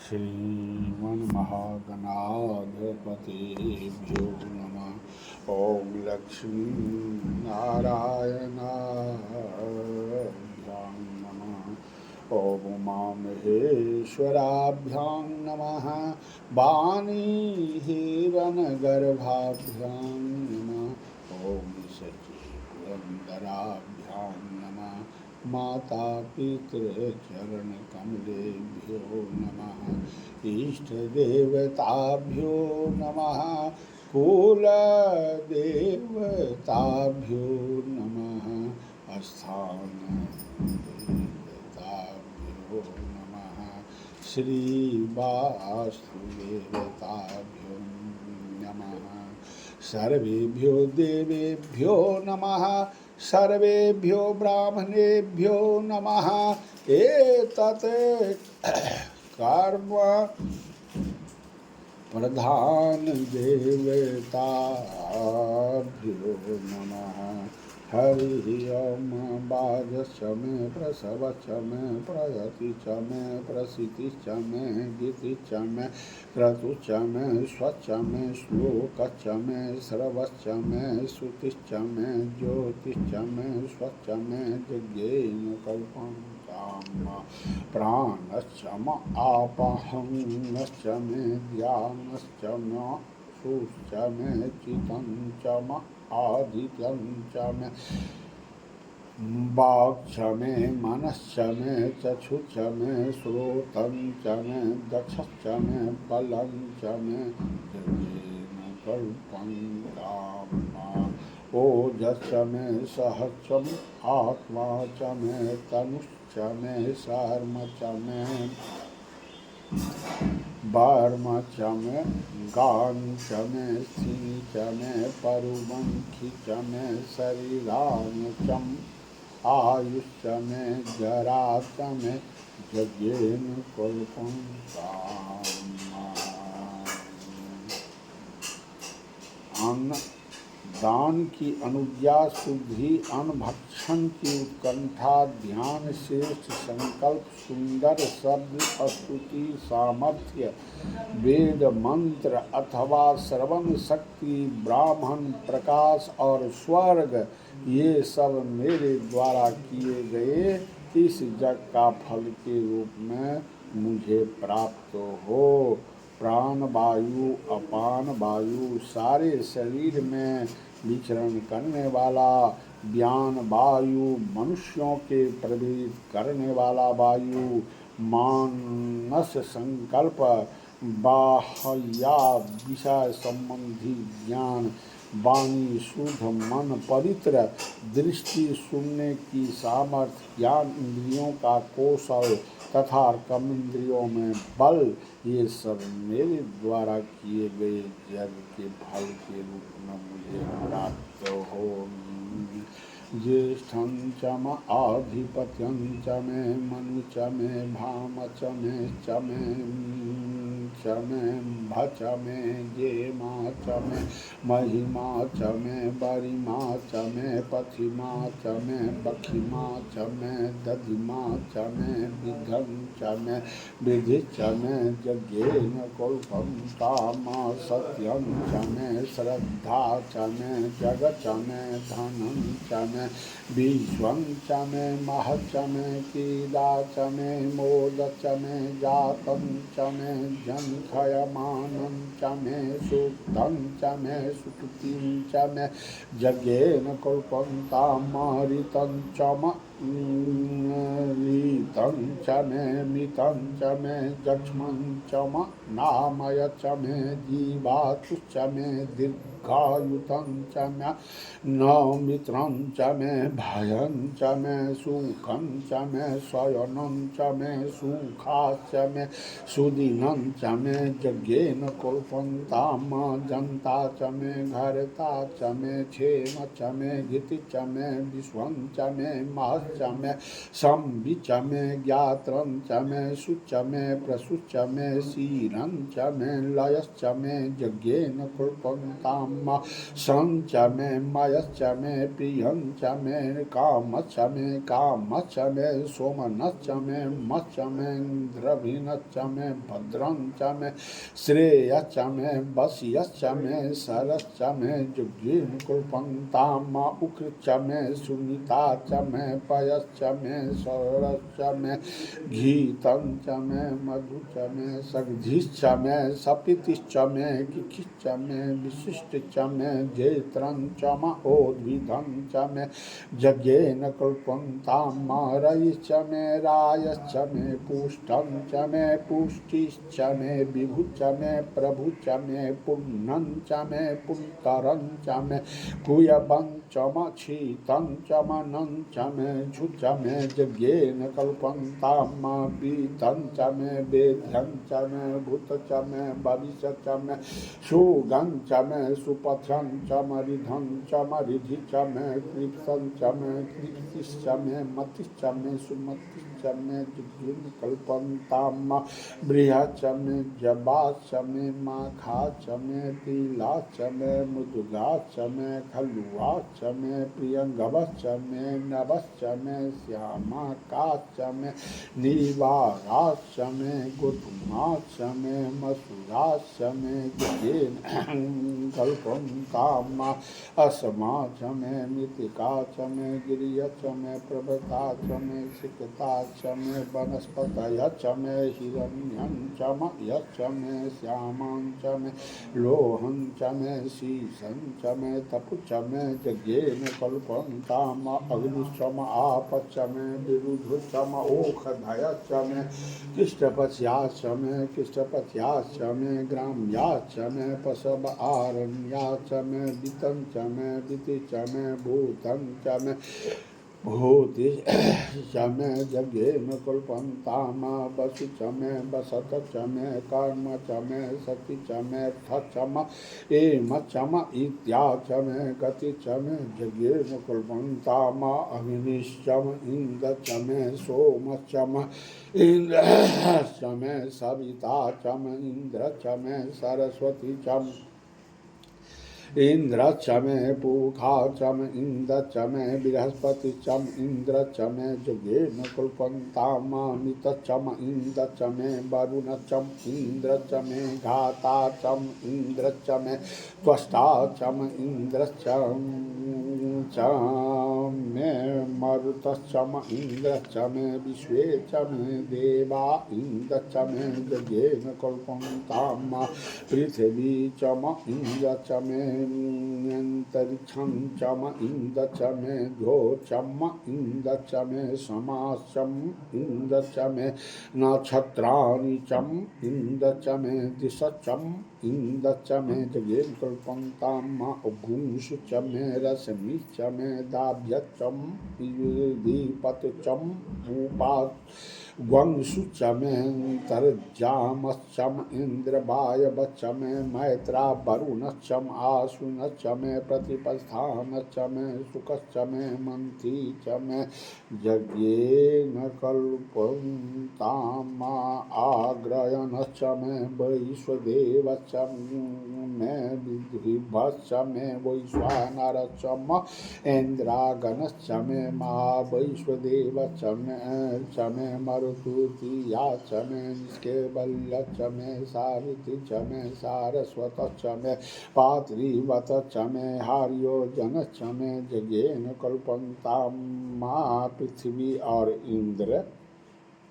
श्रीमन्महागणाधिपतिभ्यो नमः। ॐ लक्ष्मीनारायणाभ्यां नमः। ॐ उमामहेश्वराभ्यां नमः। वाणीहिरण्यगर्भाभ्यां नमः। ॐ सच्चिपुरन्दराभ्यां नमः। माता पितृचरणकमलेभ्यो नमः। इष्टदेवताभ्यो नमः। कुलदेवताभ्यो नमः। स्थानदेवताभ्यो नमः। श्रीवास्तुदेवताभ्यो नमः। सर्वेभ्यो देवेभ्यो नमः। सर्वेभ्यो ब्राह्मणेभ्यो नमः। एतत् कर्म प्रधान देवताभ्यो नमः। हरि ओम। बाजश्च मे प्रसवश्च मे प्रयतिश्च मे प्रसिद्धिश्च मे गीतिश्च मे क्रतुश्च मे स्वच्च मे श्लोकश्च मे श्रवश्च मे श्रुतिश्च मे ज्योतिश्च मे स्वच्च मे यज्ञेन कल्पं प्राणश्च म आपहंश्च मे ध्यानश्च म सुश्च मे चितं च म आदित्यं च मे वाक् च मे मनश्च मे चक्षुश्च मे श्रोतं च मे दक्षश्च मे बलं च मे यज्ञेन कल्पं ओजश्च मे सहस्रम् आत्मा च मे तनुश्च मे शर्म च मे वर्म च मे गान च मे सिंह च मे परुवंखी च मे शरीरान्यचम आयुष्च मे जरा च मे यज्ञेन कल्पं अन्न दान की अनुज्ञा, शुद्धि, अन्न भक्षण की उत्कंठा, ध्यान, श्रेष्ठ संकल्प, सुंदर शब्द, स्तुति, सामर्थ्य, वेद मंत्र अथवा श्रवण शक्ति, ब्राह्मण प्रकाश और स्वर्ग, ये सब मेरे द्वारा किए गए इस जग का फल के रूप में मुझे प्राप्त हो। प्राण वायु, अपान वायु, सारे शरीर में विचरण करने वाला ज्ञान वायु, मनुष्यों के प्रवेश करने वाला वायु, मानस संकल्प, बाह्या विषय संबंधी ज्ञान, वाणी शुद्ध, मन पवित्र, दृष्टि सुनने की सामर्थ्य, ज्ञान इंद्रियों का कौशल तथा कर्म इंद्रियों में बल, ये सब मेरे द्वारा किए गए यज्ञ के फल के रूप में मुझे प्राप्त हो। ज्येष्ठं च म आधिपत्यं च मे मनु च मे भाम च मे भच मे जेमा च मे महिमा च मे बरिमा च मे पथिमा च मे बखिमा च मे दधिमा च मे विघं च मे विधि च मे यज्ञेन कल्पं काम सत्यं च मे श्रद्धा च मे जग च मे धनं च मे विश्वं च मे महत् च मे कीदा च मे मोद च मे जातं च मे जन्खयमानं च मे सुक्तं च मे सुकृतिं च मे यज्ञेन कल्पं तामहृतं च रीतं च मे मितं च मे जक्ष्मं च म नामय च मे जीवातुश्च मे दीर्घायुतं च मे नौमित्रं च मे भयं च मे सुखं च मे शयनं च मे सुखाश्च मे सुदिनं च मे यज्ञेन कल्पं ताम जन्ता च मे घरता च मे क्षेम च मे गीति च मे विश्वं च मे महत् च मे संविच मे ज्ञात्रं च मे शुच मे प्रसुच मे शीरं च मे लयश्च मे यज्ञेन कुर्वन्तां संच मे मयश्च मे प्रियं च मे कामश्च मे सोमनश्च मे मच्च मे द्रविणश्च मे भद्रं च मे श्रेयश्च मे वश्यश्च मे सरश्च मे युज्येन कुर्वन्तां उकृच्च मे सुमिता च मे पयश्च मे सरश्च मे घीतं च मे मधु च मे सग्धिश्च मे सपितिश्च मे किखिश्च मे विशिष्टश्च मे जेत्रं च म ओद्भिदं च मे यज्ञेन कुर्वन्तां रयिश्च मे रायश्च मे पुष्टं च मे पुष्टिश्च मे विभुश्च मे प्रभुश्च मे पुण्यं च मे पुण्तरं च मे कुयवं च मक्षितं च मनं च मे झुच मे यज्ञेन कल्पन्तां पीतं च मे वेद्यं च मे भूत च मे भविष्य च मे सुगं च मे सुपथ्यं च मरिधं च मरिधि च मे क्लिप्तं च मे क्लिप्तिश्च मे मतिश्च मे सुमतिश्च मे यज्ञेन कल्पन्तां बृहच्च मे जबाच्च मे माखाच्च मे तिलाच्च मे मुदुगाच्च मे खलुआच्च मे प्रियंगवच्च मे नभश्च मे श्यामाकाच्च मे नीवाराच्च मे गोधूमाच्च मे मसूराच्च मे यज्ञेन कल्पन्तां अस्माच्च मे मृत्तिकाच्च मे गिरियच्च मे प्रभृताच्च मे सिकताच्च मे वनस्पतयच्च मे हिरण्यं च म यच्च मे श्यामं च मे लोहं च मे शीशं च मे तपुच्च मे यज्ञेन कल्पन्तां अग्निश्च म आपच्च मे विरुद्धश्च म ओषधयश्च मे कृष्टपथ्याश्च मे कृष्टपथ्याश्च मे ग्राम्याश्च मे पशव आरण्याश्च मे वित्तं च मे विति च मे भूतं च मे भूति च मे यज्ञेन कल्पन्तां वसु च मे वसत च मे कर्म च मे सति च मे थ च म एम च म इत्या च मे गति च मे यज्ञेन कल्पन्तां अग्निश्च म इन्द्र च मे सोम च म इन्द्र च मे सविता च म इन्द्र च मे सरस्वती च इंद्र च मे पूखा च मे इंद्र च मे बृहस्पति च म इंद्र च मे यज्ञेन कल्पन्तामित च म इंद्र च मे वरुण च म इंद्र च मे घाता च म इंद्र च मे त्वष्टा च म इंद्र च मे मरुतश्च म इंद्र च मे विश्वे च मे देवा इंद्र च मे यज्ञेन कल्पन्तां पृथिवी च म इंद्र च मे अंतरिक्षं च म इंद्र च मे द्यौ च म इंद्र च मे समाश्च म इंद्र च मे नक्षत्राणि च म इंद्र च मे दिश च म इंद्र च मे यज्ञेन कल्पन्तां गुंसु च मे रश्मि च मे दाभ्य च म दीपत च म उपा वंशु च मे तर्जामश्च म इंद्र वायवच्च मे मैत्रा वरुणश्च म आश्विनश्च मे प्रतिपस्थानश्च मे शुकश्च मे मंथी च मे यज्ञेन कल्पन्तां आग्रयणश्च मे वैश्वदेवश्च मे विद्युभश्च मे वैश्वानरश्च म इंद्रागणश्च मे महावैश्वदेवश्च मे मरुतुतीया च मे निष्केवल्य च मे सावित्री च मे सारस्वत च मे पात्रीवत च मे हार्योजन च मे यज्ञेन कल्पन्तां पृथ्वी और इंद्र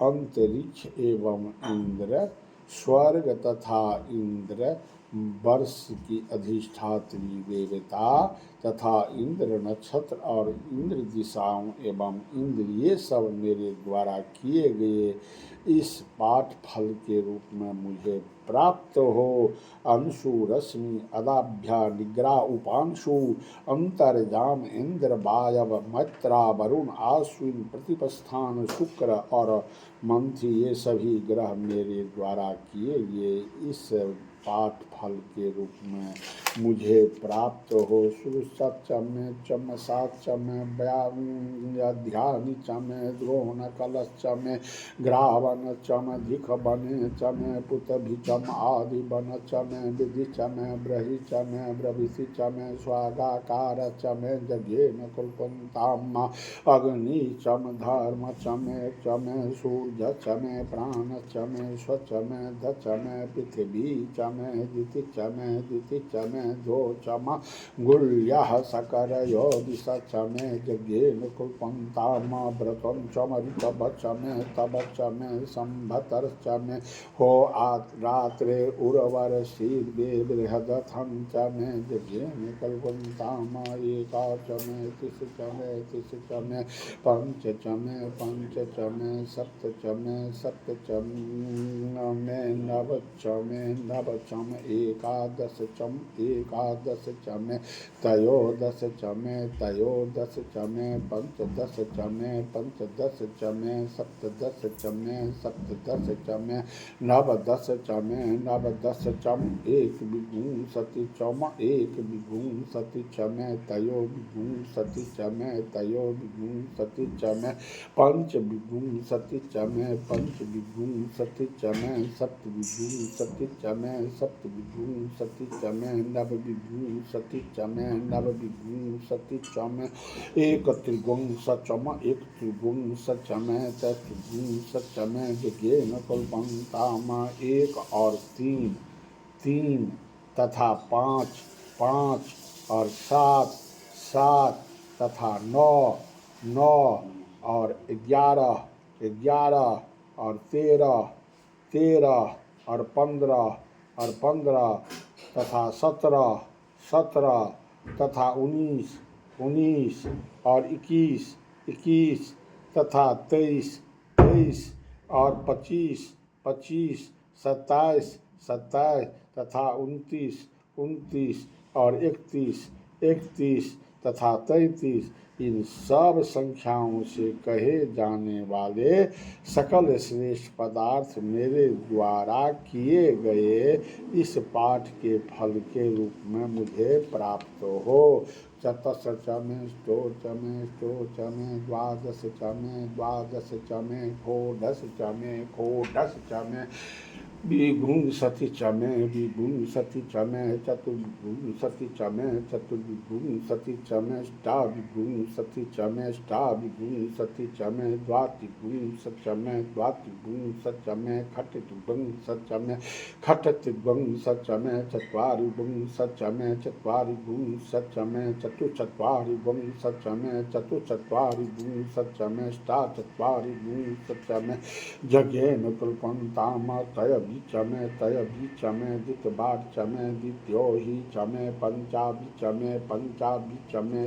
अंतरिक्ष एवं इंद्र स्वर्ग तथा इंद्र वर्ष की अधिष्ठात्री देवता तथा इंद्र नक्षत्र और इंद्र दिशाओं एवं इंद्र ये सब मेरे द्वारा किए गए इस पाठ फल के रूप में मुझे प्राप्त हो। अंशु रश्मि अदाभ्या निग्रा उपांशु अंतर्जाम इंद्र वायव मैत्रा वरुण आश्विन प्रतिपस्थान शुक्र और मंथी ये सभी ग्रह मेरे द्वारा किए गए इस पाठ फल के रूप में मुझे प्राप्त हो। सुसत्यमे चम साचमे व्याध्यानि चमे द्रोण कलश चमे ग्रावन चम धिख बने चमे पुतभि चम आदि बन चमे विधि चमे ब्रहि चमे ब्रविषि चमे स्वागाकार चमे जगेन कुलपंताम अग्नि चम धर्म चमे चमे सूर्य चमे प्राण चमे स्वचमे दचमे पृथ्वी चमे दिति चमे दो चम गुल्यः सकरयो दिश चमे जगेन कुलपंताम व्रतं चम ऋतव चमे तब चमे संभतर चमे हो रात्रे उर्वर शीर्वे बृहदथं चमे जगेन कुलपंताम एका चमे तिस चमे पंच चमे सप्त चमे नव चम एकादश चमे त्रयोदश चमे पंचदश चमे सप्तदश चमे नवदश चम एक विंशति चमे त्रयोविंशति चमे पंचविंशति चमे पंचविंशति चमे सप्तविंशति चमे नवविंशति चमे एक त्रिविंश चमे चतुर्विंश चमे जगेन कुलपंताम एक और तीन तथा पाँच और सात तथा नौ और 11 और 13 और 15 तथा 17 तथा 19 और 21 तथा 23 और 25 27 तथा 29 और 31 तथा 33 इन सब संख्याओं से कहे जाने वाले सकल श्रेष्ठ पदार्थ मेरे द्वारा किए गए इस पाठ के फल के रूप में मुझे प्राप्त हो। चतुर्चमे ष्टोचमे द्वादश चमे षोडश चमे विभुंसति चमे चतुर्विंशति चमे अष्टाविंशति चमे द्वात्रिंशत् चमे खट्टिविंशत् चमे चत्वारिंशत् चमे चतुश्चत्वारिंशत् चमे अष्टाचत्वारिंशत् चमे जगेन कुलपंताम तयभि चमे द्वितीयबार चमे द्वितीयोहि चमे पंचाभि चमे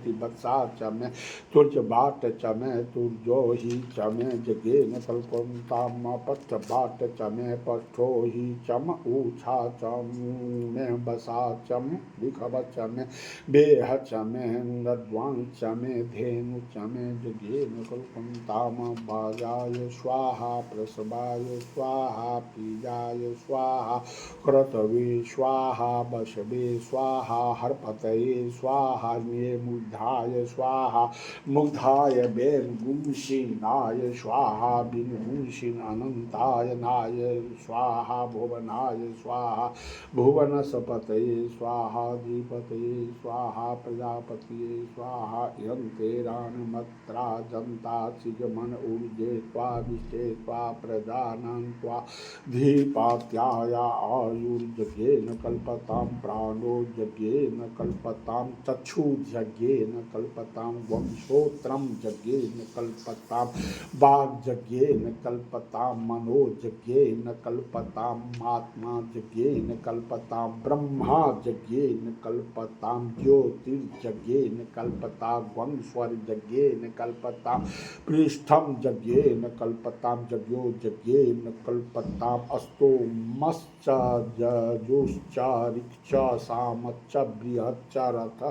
तिबत्सा चमे तुर्जबाट चमे तुर्जोहि चमे जगेन कल्पंताम पष्टबाट चमे पष्ठोहि चम ऊषा चमे बसा चम विखव चमे बेह चमे नद्वां चमे धेनु चमे जगेन कल्पंताम बाजाय स्वाहा प्रसवाय स्वाहा पीजाय स्वाहा क्रतवे स्वाहा बशवे स्वाहा हरपतये स्वाहा मुग्धाय स्वाहा मुग्धाय बेनुगुंशीनाय स्वाहा बिनुगुंशीन अनंताय नाय स्वाहा भुवनाय स्वाहा भुवनसपतये स्वाहा धीपतये स्वाहा प्रजापतये स्वाहा यंतेरानमत्रा जंता चिजमन ऊर्जे त्वा विष्टे त्वा प्रजानं त्वा धीपात्याय आयुर्जगेन कल्पतां प्राणो जगेन कल्पतां चक्षुर्जगेन कल्पतां वंशोत्रं जगेन कल्पतां वाग्जगेन कल्पतां मनोजगेन कल्पतां आत्मा जगेन कल्पतां ब्रह्मा जगेन कल्पतां ज्योतिर्जगेन कल्पतां वंश्वर जगेन कल्पतां पृष्ठं जगेन कल्पतां जग्यो जगेन कल्पताम् अस्तो मश्च जजुश्च ऋक्च सामच्च बृहच्च रथ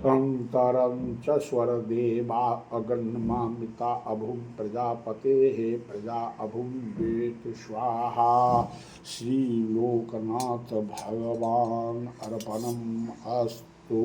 अंतरं च स्वरदेवा अगन्मामृता अभुं प्रजापतेः प्रजा अभुं वेत स्वाहा। श्री लोकनाथ भगवान अर्पणम् अस्तु।